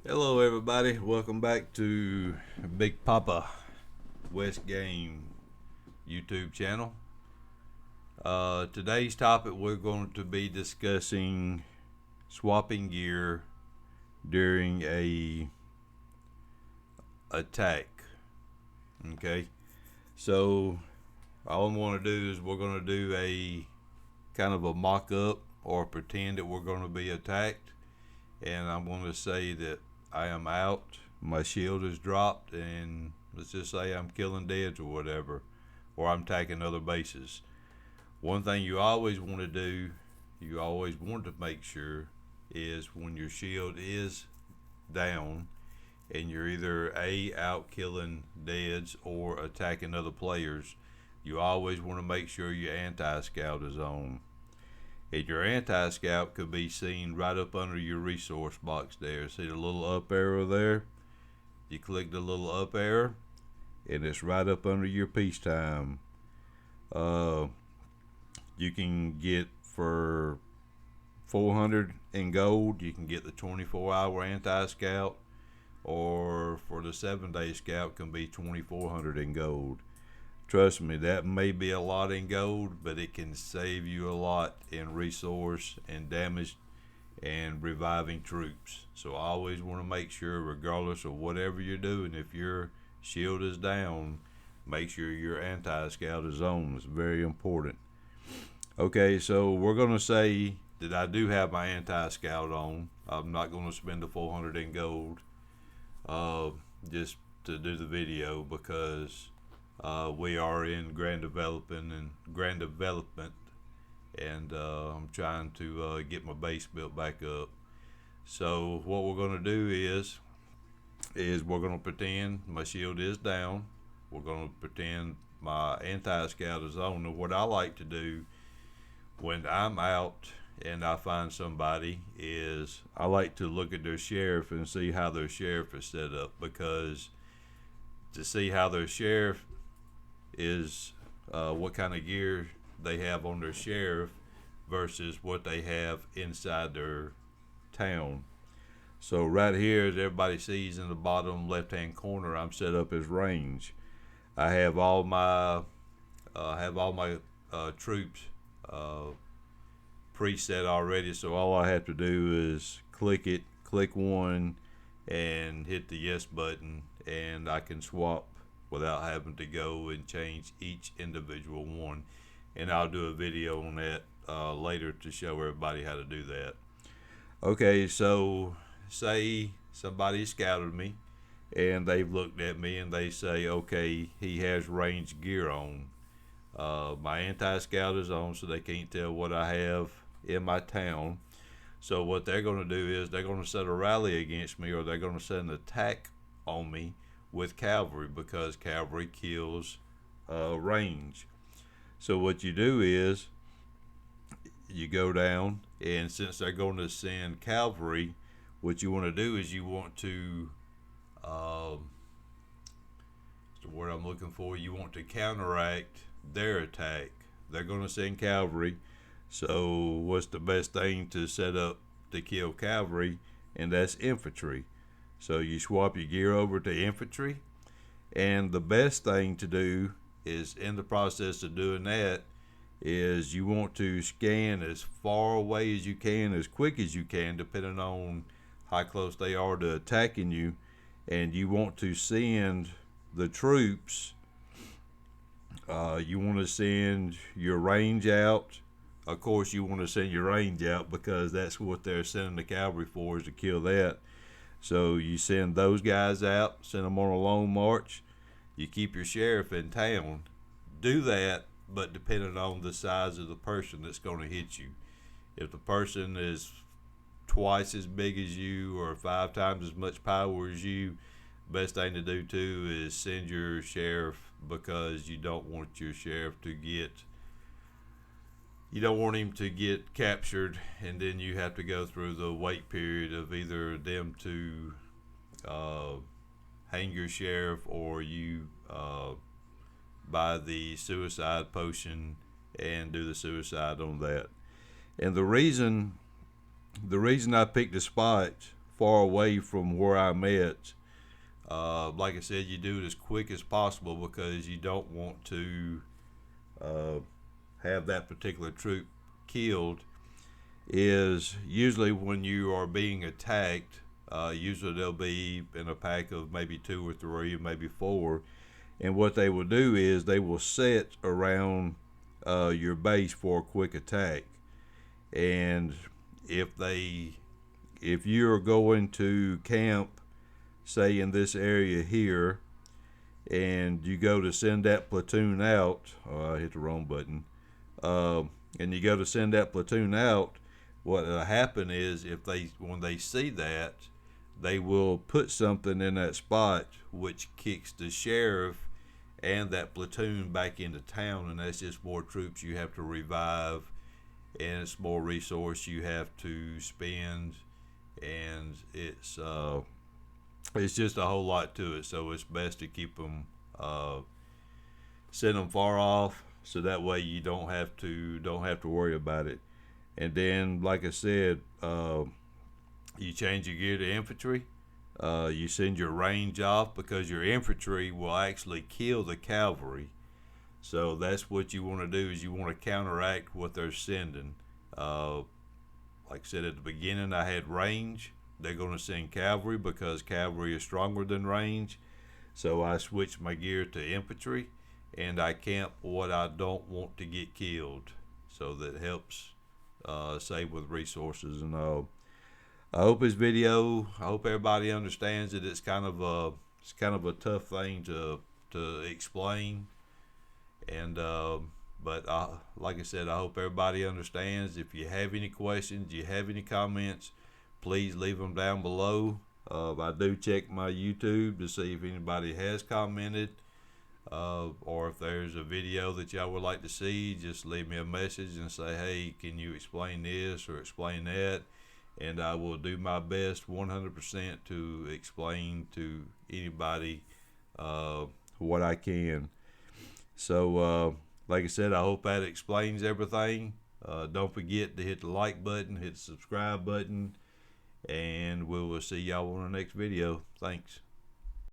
Hello, everybody. Welcome back to Big Papa West Game YouTube channel. Today's topic, we're going to be discussing swapping gear during a attack. Okay, so all I'm going to do is we're going to do a kind of a mock-up or pretend that we're going to be attacked, and I'm going to say that I am out, my shield is dropped, and let's just say I'm killing deads or whatever, or I'm attacking other bases. One thing you always want to do, you always want to make sure, is when your shield is down and you're either out killing deads or attacking other players, you always want to make sure your anti-scout is on. And your anti-scout could be seen right up under your resource box there. See the little up arrow there? You click the little up arrow and it's right up under your peacetime. You can get for 400 in gold, you can get the 24-hour anti-scout, or for the 7-day scout can be 2400 in gold. Trust me, that may be a lot in gold, but it can save you a lot in resource and damage and reviving troops. So I always want to make sure, regardless of whatever you're doing, if your shield is down, make sure your anti-scout is on. It's very important. Okay, so we're going to say that I do have my anti-scout on. I'm not going to spend the 400 in gold just to do the video, because we are in grand development, and I'm trying to get my base built back up. So what we're going to do is we're going to pretend my shield is down. We're going to pretend my anti-scout is on. And what I like to do when I'm out and I find somebody is I like to look at their sheriff and see how their sheriff is set up, because to see how their sheriff is, what kind of gear they have on their sheriff versus what they have inside their town. So right here, as everybody sees in the bottom left hand corner, I'm set up as range. I have all my troops preset already, so all I have to do is click one, and hit the yes button, and I can swap without having to go and change each individual one. And I'll do a video on that later to show everybody how to do that. Okay, so say somebody scouted me and they've looked at me and they say, okay, he has range gear on. My anti-scout is on, so they can't tell what I have in my town. So what they're going to do is they're going to set a rally against me, or they're going to set an attack on me with cavalry, because cavalry kills range. So what you do is you go down, and since they're going to send cavalry, what you want to do is you want to the word I'm looking for, you want to counteract their attack. They're going to send cavalry, so what's the best thing to set up to kill cavalry? And that's infantry. So you swap your gear over to infantry, and the best thing to do is, in the process of doing that, is you want to scan as far away as you can, as quick as you can, depending on how close they are to attacking you. And you want to send the troops, you want to send your range out. Of course, you want to send your range out because that's what they're sending the cavalry for, is to kill that. So you send those guys out, send them on a long march. You keep your sheriff in town. Do that, but depending on the size of the person that's going to hit you. If the person is twice as big as you or 5 times as much power as you, best thing to do too is send your sheriff, because you don't want your sheriff to get, you don't want him to get captured, and then you have to go through the wait period of either them to hang your sheriff, or you buy the suicide potion and do the suicide on that. And the reason I picked the spot far away from where I'm at, like I said, you do it as quick as possible because you don't want to uh, have that particular troop killed. Is usually when you are being attacked, usually they'll be in a pack of maybe 2 or 3, maybe 4, and what they will do is they will set around your base for a quick attack. And if they if you're going to camp, say in this area here, and you go to send that platoon out, oh, I hit the wrong button, and you go to send that platoon out, what will happen is if they when they see that, they will put something in that spot which kicks the sheriff and that platoon back into town, and that's just more troops you have to revive, and it's more resource you have to spend, and it's just a whole lot to it. So it's best to keep them, send them far off, so that way you don't have to worry about it. And then, like I said, you change your gear to infantry. You send your range off because your infantry will actually kill the cavalry. So that's what you want to do, is you want to counteract what they're sending. Like I said at the beginning, I had range. They're going to send cavalry because cavalry is stronger than range. So I switched my gear to infantry, and I camp what I don't want to get killed. So that helps save with resources and all. I hope I hope everybody understands that it's kind of a tough thing to explain, and but like I said, I hope everybody understands. If you have any questions, you have any comments, please leave them down below. I do check my YouTube to see if anybody has commented, or if there's a video that y'all would like to see, just leave me a message and say, hey, can you explain this or explain that? And I will do my best 100% to explain to anybody what I can. So, like I said, I hope that explains everything. Don't forget to hit the like button, hit the subscribe button, and we will see y'all on the next video. Thanks.